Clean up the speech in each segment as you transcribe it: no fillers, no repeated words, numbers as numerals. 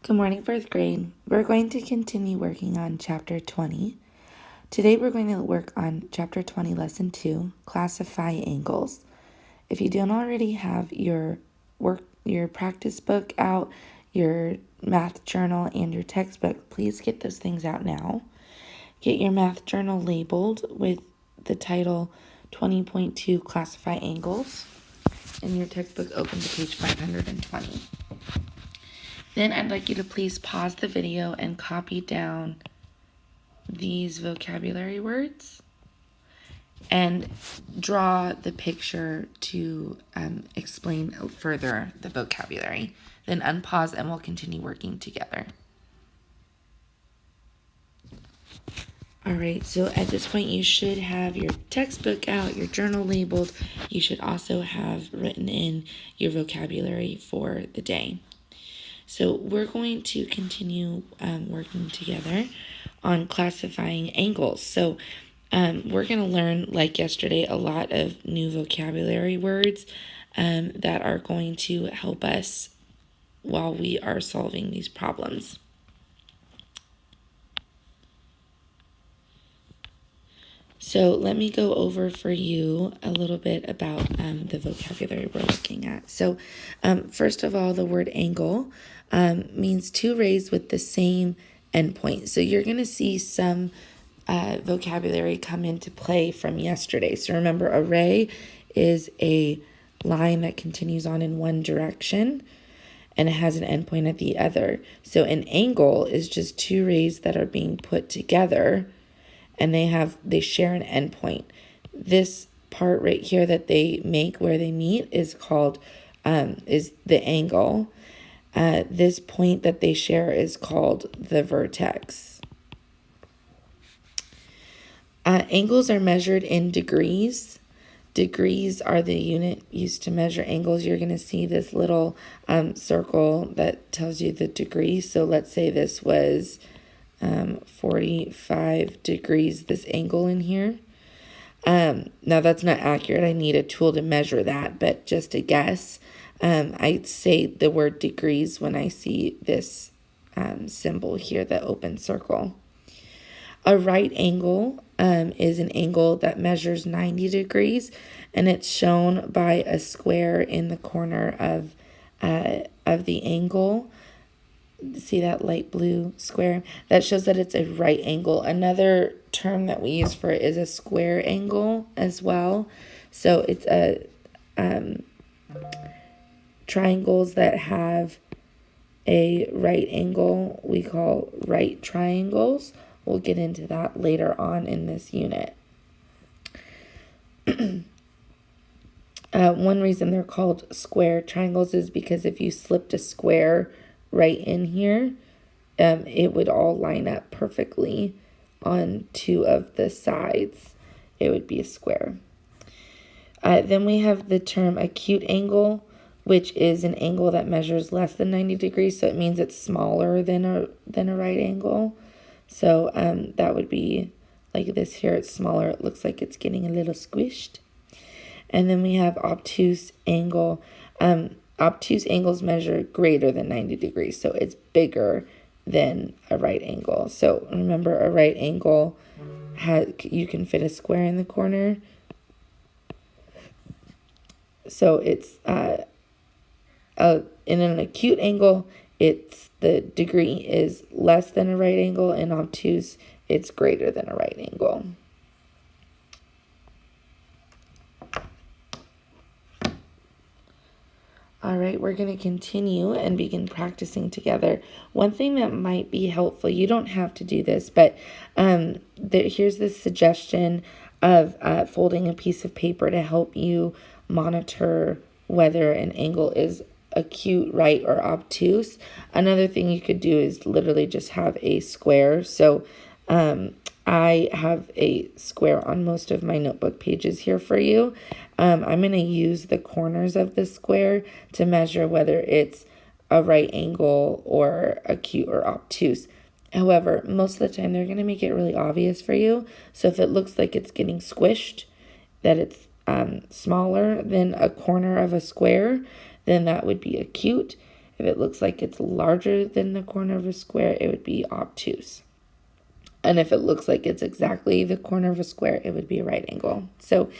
Good morning, fourth grade. We're going to continue working on Chapter 20. Today we're going to work on Chapter 20, Lesson 2, Classify Angles. If you don't already have your practice book out, your math journal, and your textbook, please get those things out now. Get your math journal labeled with the title 20.2 Classify Angles, and your textbook open to page 520. Then I'd like you to please pause the video and copy down these vocabulary words and draw the picture to explain further the vocabulary. Then unpause and we'll continue working together. All right, so at this point you should have your textbook out, your journal labeled. You should also have written in your vocabulary for the day. So we're going to continue working together on classifying angles. So we're going to learn, like yesterday, a lot of new vocabulary words that are going to help us while we are solving these problems. So let me go over for you a little bit about the vocabulary we're looking at. So first of all, the word angle means two rays with the same endpoint. So you're going to see some vocabulary come into play from yesterday. So remember, a ray is a line that continues on in one direction and it has an endpoint at the other. So an angle is just two rays that are being put together and they share an endpoint. This part right here that they make where they meet is called is the angle. This point that they share is called the vertex. Angles are measured in degrees. Degrees are the unit used to measure angles. You're going to see this little circle that tells you the degree. So let's say this was 45 degrees, this angle in here. Now that's not accurate. I need a tool to measure that, but just a guess. I say the word degrees when I see this symbol here, the open circle. A right angle is an angle that measures 90 degrees, and it's shown by a square in the corner of the angle. See that light blue square? That shows that it's a right angle. Another term that we use for it is a square angle as well. So it's a triangles that have a right angle we call right triangles. We'll get into that later on in this unit. One reason they're called square triangles is because if you slipped a square right in here, it would all line up perfectly on two of the sides. It would be a square. Then we have the term acute angle, which is an angle that measures less than 90 degrees. So it means it's smaller than a right angle. So that would be like this here. It's smaller. It looks like it's getting a little squished. And then we have obtuse angle. Obtuse angles measure greater than 90 degrees. So it's bigger than a right angle. So remember, a right angle, you can fit a square in the corner. So it's in an acute angle, the degree is less than a right angle. In obtuse, it's greater than a right angle. All right, we're going to continue and begin practicing together. One thing that might be helpful, you don't have to do this, but here's this suggestion of folding a piece of paper to help you monitor whether an angle is acute, right, or obtuse. Another thing you could do is literally just have a square. So I have a square on most of my notebook pages here for you. I'm going to use the corners of the square to measure whether it's a right angle or acute or obtuse. However, most of the time they're going to make it really obvious for you. So if it looks like it's getting squished, that it's smaller than a corner of a square, then that would be acute. If it looks like it's larger than the corner of a square, it would be obtuse. And if it looks like it's exactly the corner of a square, it would be a right angle. So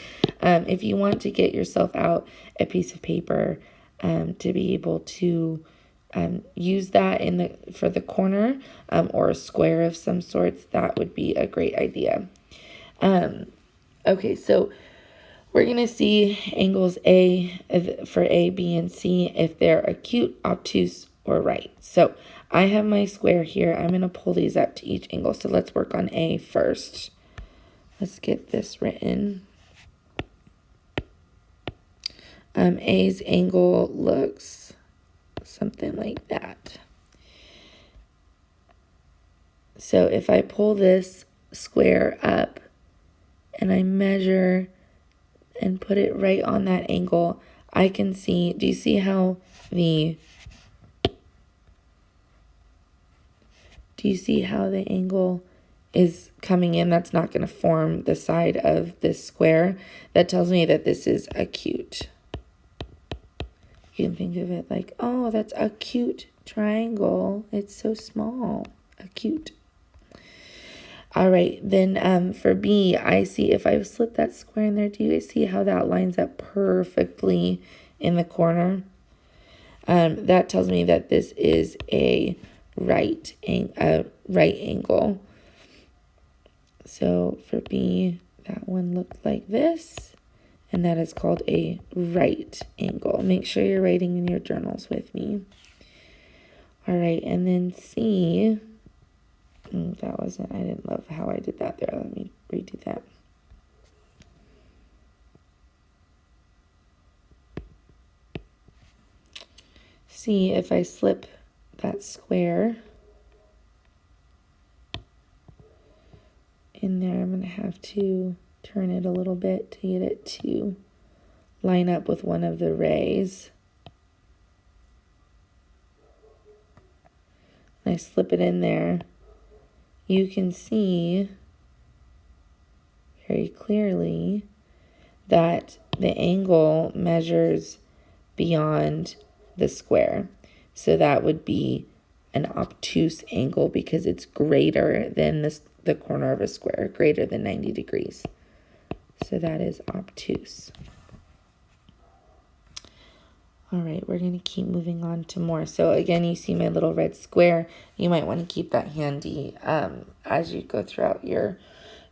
if you want to get yourself out a piece of paper to be able to use that for the corner or a square of some sorts, that would be a great idea. Okay, so we're going to see angles for A, B, and C if they're acute, obtuse, or right. So I have my square here. I'm going to pull these up to each angle. So let's work on A first. Let's get this written. A's angle looks something like that. So if I pull this square up and I measure and put it right on that angle, I can see, do you see how the angle is coming in? That's not going to form the side of this square. That tells me that this is acute. You can think of it like, oh, that's a cute triangle. It's so small. Acute. All right, then for B, I see if I slip that square in there, do you guys see how that lines up perfectly in the corner? That tells me that this is a right angle. So for B, that one looked like this, and that is called a right angle. Make sure you're writing in your journals with me. All right, and then C, I didn't love how I did that there. Let me redo that. See, if I slip that square in there, I'm going to have to turn it a little bit to get it to line up with one of the rays. And I slip it in there. You can see very clearly that the angle measures beyond the square. So that would be an obtuse angle because it's greater than the corner of a square, greater than 90 degrees. So that is obtuse. All right, we're going to keep moving on to more. So again, you see my little red square. You might want to keep that handy as you go throughout your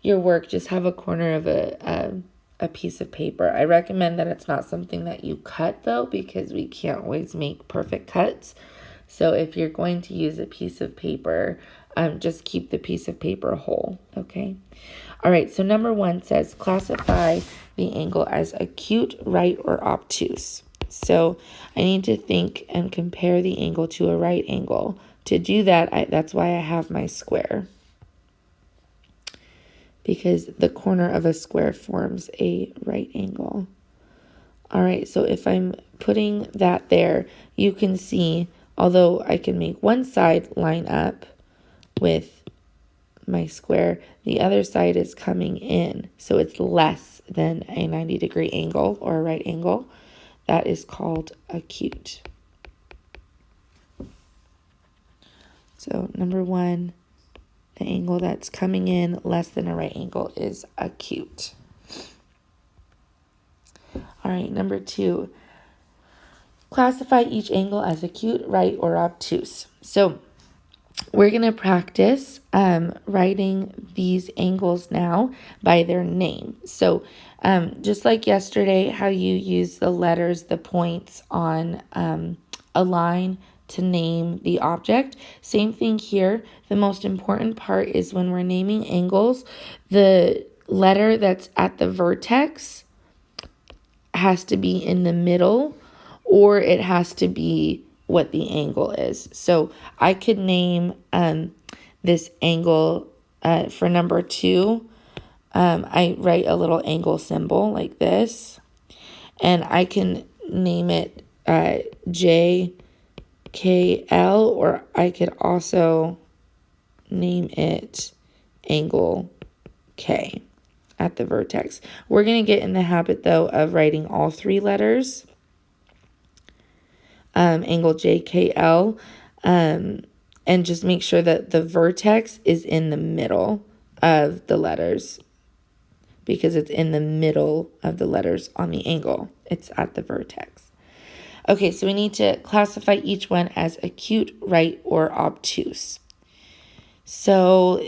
work. Just have a corner of a piece of paper. I recommend that it's not something that you cut, though, because we can't always make perfect cuts. So if you're going to use a piece of paper, just keep the piece of paper whole, okay? All right, so number 1 says classify the angle as acute, right, or obtuse. So I need to think and compare the angle to a right angle. To do that, that's why I have my square, because the corner of a square forms a right angle. All right, so if I'm putting that there, you can see, although I can make one side line up with my square, the other side is coming in, so it's less than a 90-degree angle or a right angle. That is called acute. So number 1, the angle that's coming in less than a right angle is acute. All right, number 2, classify each angle as acute, right, or obtuse. So we're going to practice writing these angles now by their name. So just like yesterday, how you use the letters, the points on a line to name the object, same thing here. The most important part is when we're naming angles, the letter that's at the vertex has to be in the middle, or it has to be what the angle is. So I could name this angle for number 2. I write a little angle symbol like this, and I can name it JKL, or I could also name it angle K at the vertex. We're going to get in the habit, though, of writing all 3 letters angle JKL, and just make sure that the vertex is in the middle of the letters, because it's in the middle of the letters on the angle. It's at the vertex. Okay, so we need to classify each one as acute, right, or obtuse. So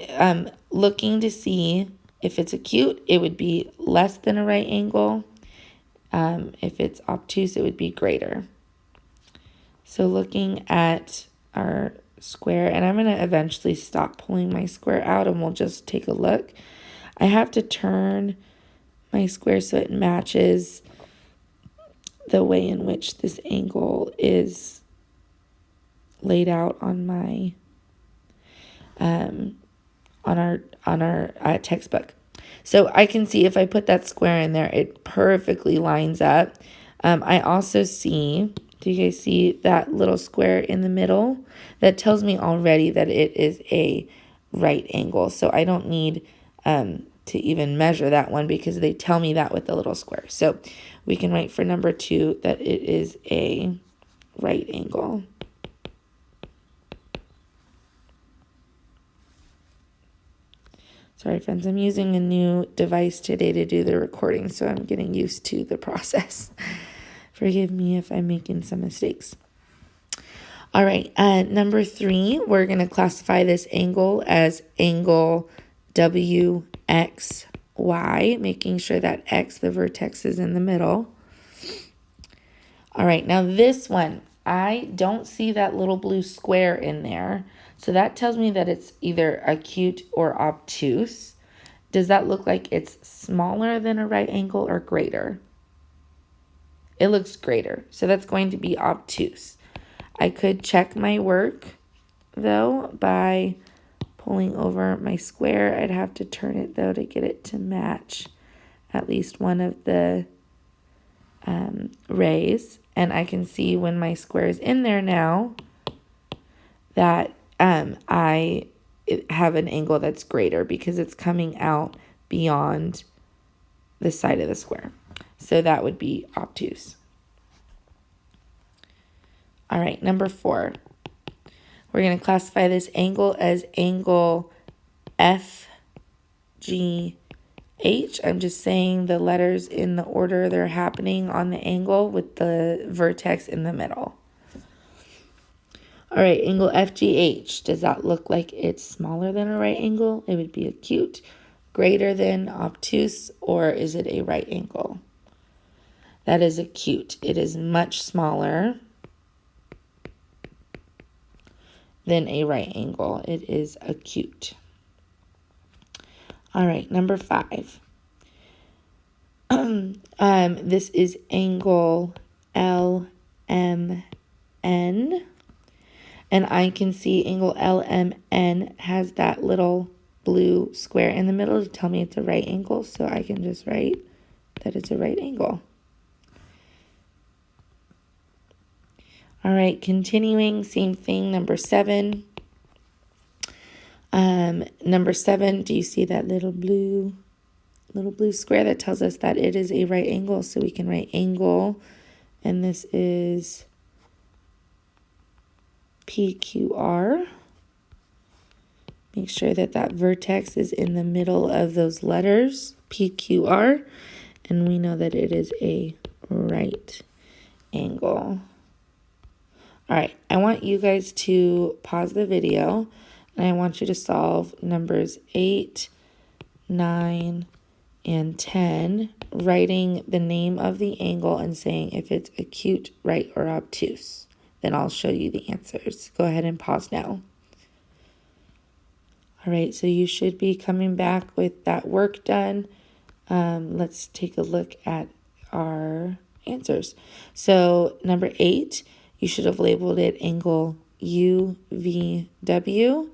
looking to see if it's acute, it would be less than a right angle. If it's obtuse, it would be greater. So looking at our square, and I'm going to eventually stop pulling my square out and we'll just take a look. I have to turn my square so it matches the way in which this angle is laid out on my on our textbook. So I can see if I put that square in there, it perfectly lines up. I also see, do you guys see that little square in the middle? That tells me already that it is a right angle. So I don't need to even measure that one because they tell me that with the little square. So we can write for number 2 that it is a right angle. Sorry, friends, I'm using a new device today to do the recording, so I'm getting used to the process. Forgive me if I'm making some mistakes. All right, number 3, we're going to classify this angle as angle WXY, making sure that X, the vertex, is in the middle. All right, now this one, I don't see that little blue square in there. So that tells me that it's either acute or obtuse. Does that look like it's smaller than a right angle or greater? It looks greater. So that's going to be obtuse. I could check my work, though, by pulling over my square. I'd have to turn it, though, to get it to match at least one of the rays. And I can see when my square is in there now that I have an angle that's greater because it's coming out beyond the side of the square. So that would be obtuse. All right, number 4. We're going to classify this angle as angle FGH. I'm just saying the letters in the order they're happening on the angle with the vertex in the middle. All right, angle FGH. Does that look like it's smaller than a right angle? It would be acute, greater than obtuse, or is it a right angle? That is acute. It is much smaller than a right angle. It is acute. All right, number 5. This is angle LMN. And I can see angle LMN has that little blue square in the middle to tell me it's a right angle. So I can just write that it's a right angle. All right, continuing, same thing, number 7. Number 7, do you see that little blue square that tells us that it is a right angle? So we can write angle, and this is PQR. Make sure that that vertex is in the middle of those letters, PQR, and we know that it is a right angle. All right, I want you guys to pause the video, and I want you to solve numbers 8, 9, and 10, writing the name of the angle and saying if it's acute, right, or obtuse. Then I'll show you the answers. Go ahead and pause now. All right, so you should be coming back with that work done. Let's take a look at our answers. So number 8, you should have labeled it angle UVW,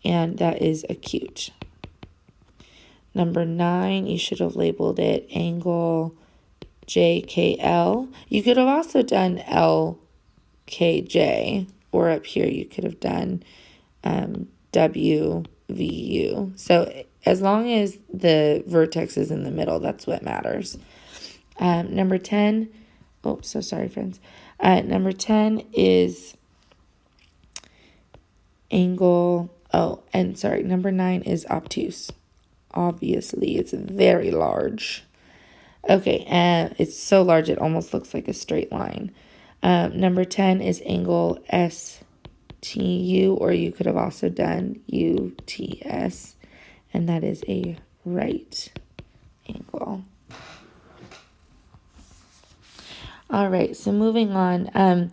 and that is acute. Number 9, you should have labeled it angle JKL. You could have also done LKJ, or up here you could have done WVU. So as long as the vertex is in the middle, that's what matters. Number 10, oh, so sorry, friends. Number 10 is angle, number 9 is obtuse. Obviously, it's very large. Okay, and it's so large it almost looks like a straight line. Number 10 is angle STU, or you could have also done UTS, and that is a right angle. All right, so moving on.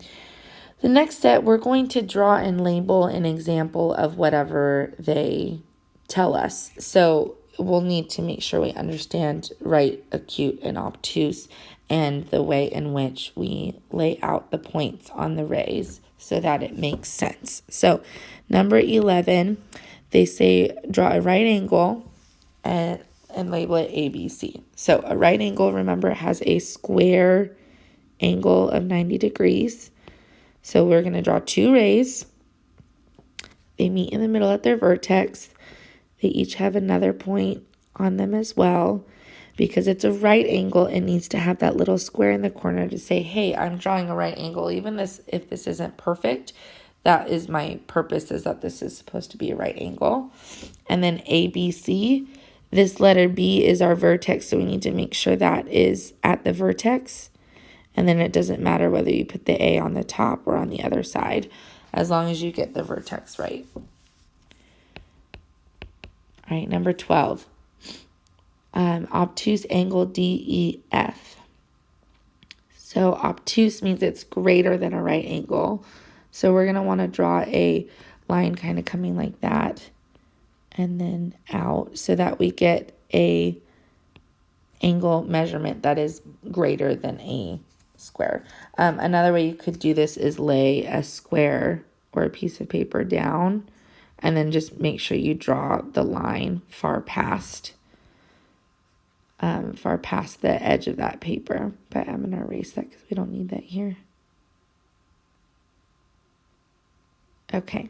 The next step, we're going to draw and label an example of whatever they tell us. So we'll need to make sure we understand right, acute, and obtuse, and the way in which we lay out the points on the rays so that it makes sense. So number 11, they say draw a right angle and label it ABC. So a right angle, remember, has a square angle of 90 degrees. So we're going to draw two rays. They meet in the middle at their vertex. They each have another point on them as well. Because it's a right angle, it needs to have that little square in the corner to say, hey, I'm drawing a right angle. Even if this isn't perfect, that is my purpose, is that this is supposed to be a right angle. And then ABC, this letter B is our vertex, so we need to make sure that is at the vertex. And then it doesn't matter whether you put the A on the top or on the other side, as long as you get the vertex right. All right, number 12. Obtuse angle DEF. So obtuse means it's greater than a right angle. So we're going to want to draw a line kind of coming like that and then out so that we get a angle measurement that is greater than a square. Another way you could do this is lay a square or a piece of paper down and then just make sure you draw the line far past the edge of that paper. But I'm going to erase that because we don't need that here. Okay.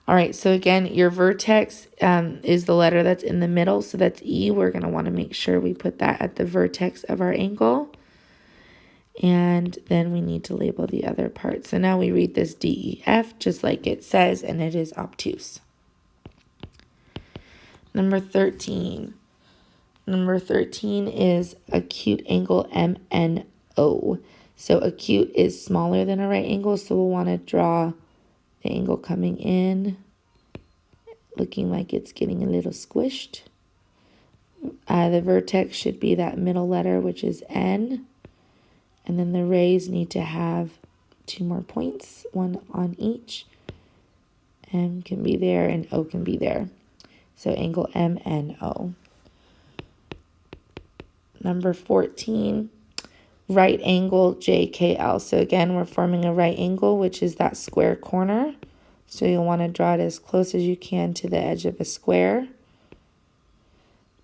All right, so again, your vertex is the letter that's in the middle, so that's E. We're going to want to make sure we put that at the vertex of our angle. And then we need to label the other part. So now we read this DEF just like it says, and it is obtuse. Number 13. Number 13 is acute angle MNO. So acute is smaller than a right angle, so we'll want to draw the angle coming in, looking like it's getting a little squished. The vertex should be that middle letter, which is N. And then the rays need to have two more points, one on each. M can be there and O can be there. So angle MNO. Number 14, right angle JKL. So again, we're forming a right angle, which is that square corner. So you'll want to draw it as close as you can to the edge of a square.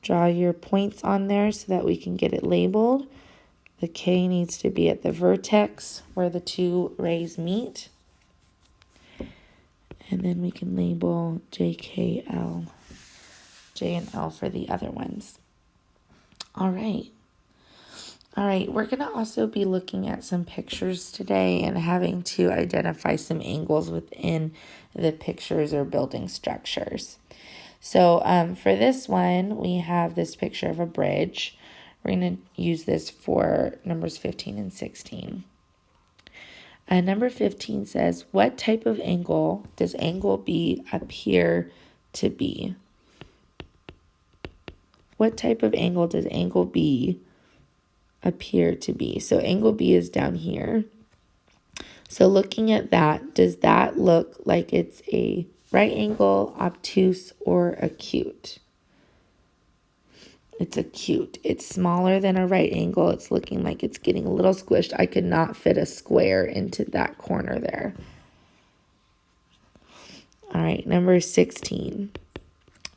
Draw your points on there so that we can get it labeled. The K needs to be at the vertex where the two rays meet. And then we can label JKL, J and L for the other ones. All right, we're going to also be looking at some pictures today and having to identify some angles within the pictures or building structures. So for this one, we have this picture of a bridge. We're going to use this for numbers 15 and 16. Number 15 says, what type of angle does angle B appear to be? What type of angle does angle B appear to be? So angle B is down here. So looking at that, does that look like it's a right angle, obtuse, or acute? It's acute. It's smaller than a right angle. It's looking like it's getting a little squished. I could not fit a square into that corner there. All right, number 16.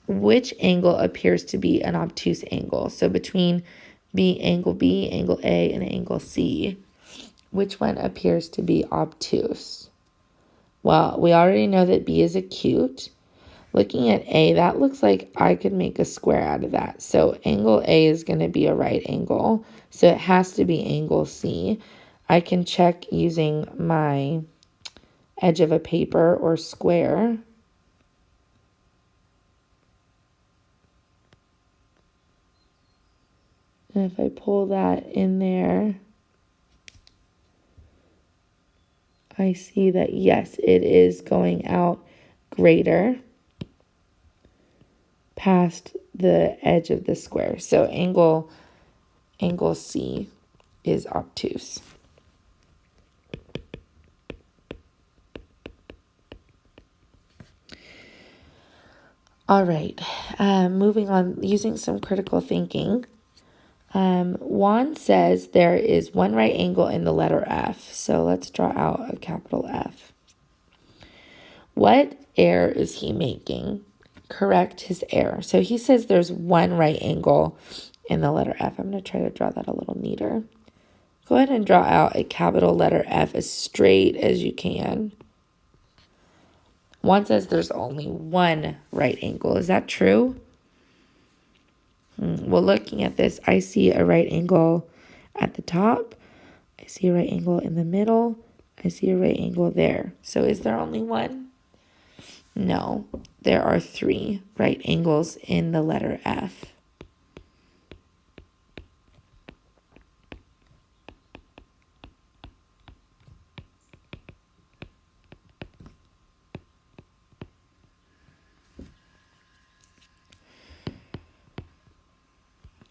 Which angle appears to be an obtuse angle? So between angle A, and angle C, which one appears to be obtuse? Well, we already know that B is acute. Looking at A, that looks like I could make a square out of that. So angle A is going to be a right angle. So it has to be angle C. I can check using my edge of a paper or square. And if I pull that in there, I see that yes, it is going out greater past the edge of the square. So angle C is obtuse. All right, moving on, using some critical thinking. Juan says there is one right angle in the letter F. So let's draw out a capital F. What error is he making? Correct his error. So he says there's one right angle in the letter F. I'm going to try to draw that a little neater. Go ahead and draw out a capital letter F as straight as you can. Juan says there's only one right angle. Is that true? Well, looking at this, I see a right angle at the top. I see a right angle in the middle. I see a right angle there. So is there only one? No, there are 3 right angles in the letter F.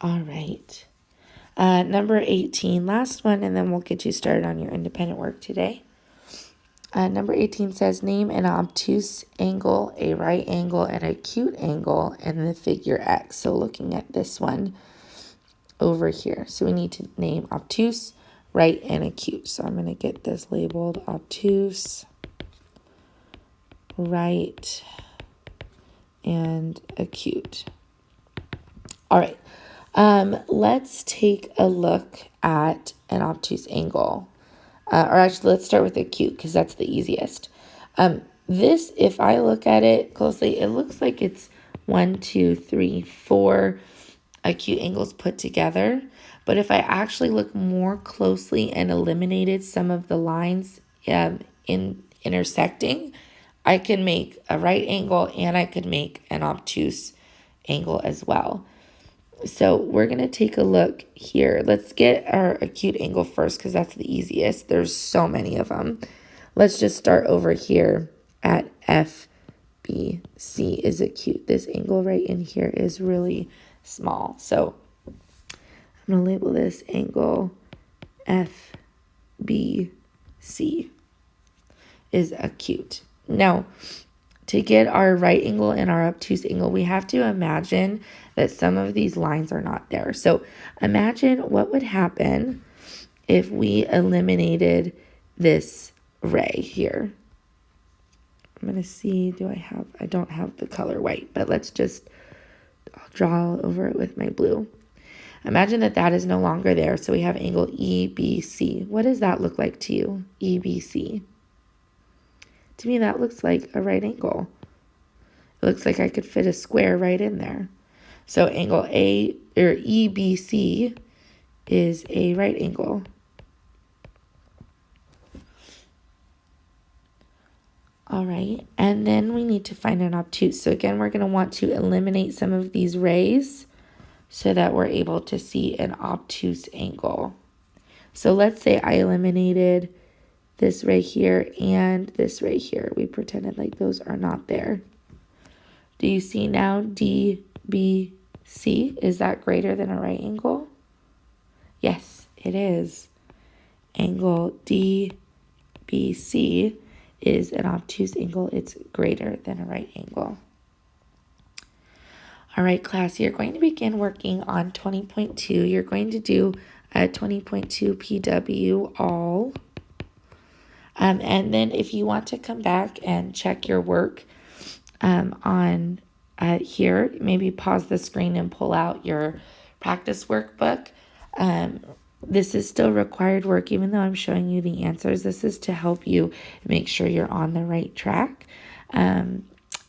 All right. Number 18, last one, and then we'll get you started on your independent work today. Number 18 says, name an obtuse angle, a right angle, and an acute angle in the figure X. So looking at this one over here. So we need to name obtuse, right, and acute. So I'm going to get this labeled obtuse, right, and acute. All right. Let's take a look at an obtuse angle. Or actually, let's start with acute because that's the easiest. This, if I look at it closely, it looks like it's 1, 2, 3, 4 acute angles put together. But if I actually look more closely and eliminated some of the lines in intersecting, I can make a right angle and I could make an obtuse angle as well. So we're going to take a look here. Let's get our acute angle first because that's the easiest. There's so many of them. Let's just start over here at FBC is acute. This angle right in here is really small. So I'm going to label this angle FBC is acute. Now, to get our right angle and our obtuse angle, we have to imagine that some of these lines are not there. So imagine what would happen if we eliminated this ray here. I'm going to see, I don't have the color white, but I'll draw over it with my blue. Imagine that is no longer there. So we have angle EBC. What does that look like to you, EBC? To me, that looks like a right angle. It looks like I could fit a square right in there. So angle EBC is a right angle. All right, and then we need to find an obtuse. So again, we're going to want to eliminate some of these rays so that we're able to see an obtuse angle. So let's say I eliminated this right here and this right here. We pretended like those are not there. Do you see now DBC? Is that greater than a right angle? Yes, it is. Angle DBC is an obtuse angle. It's greater than a right angle. All right, class, you're going to begin working on 20.2. You're going to do a 20.2 PW all. And then if you want to come back and check your work on here, maybe pause the screen and pull out your practice workbook. This is still required work, even though I'm showing you the answers. This is to help you make sure you're on the right track. So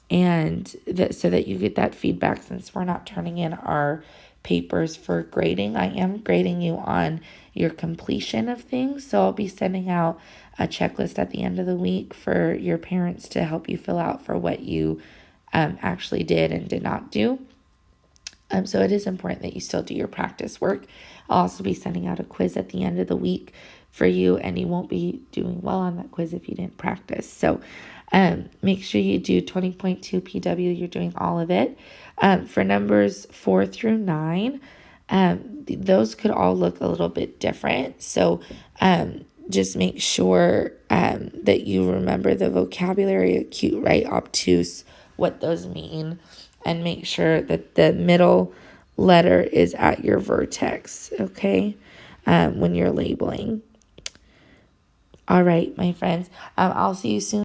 that you get that feedback, since we're not turning in our papers for grading. I am grading you on your completion of things. So I'll be sending out a checklist at the end of the week for your parents to help you fill out for what you actually did and did not do. So it is important that you still do your practice work. I'll also be sending out a quiz at the end of the week for you, and you won't be doing well on that quiz if you didn't practice. So make sure you do 20.2 PW. You're doing all of it. For numbers 4 through 9, those could all look a little bit different. So just make sure that you remember the vocabulary, acute, right, obtuse, what those mean, and make sure that the middle letter is at your vertex, okay, when you're labeling. All right, my friends, I'll see you soon.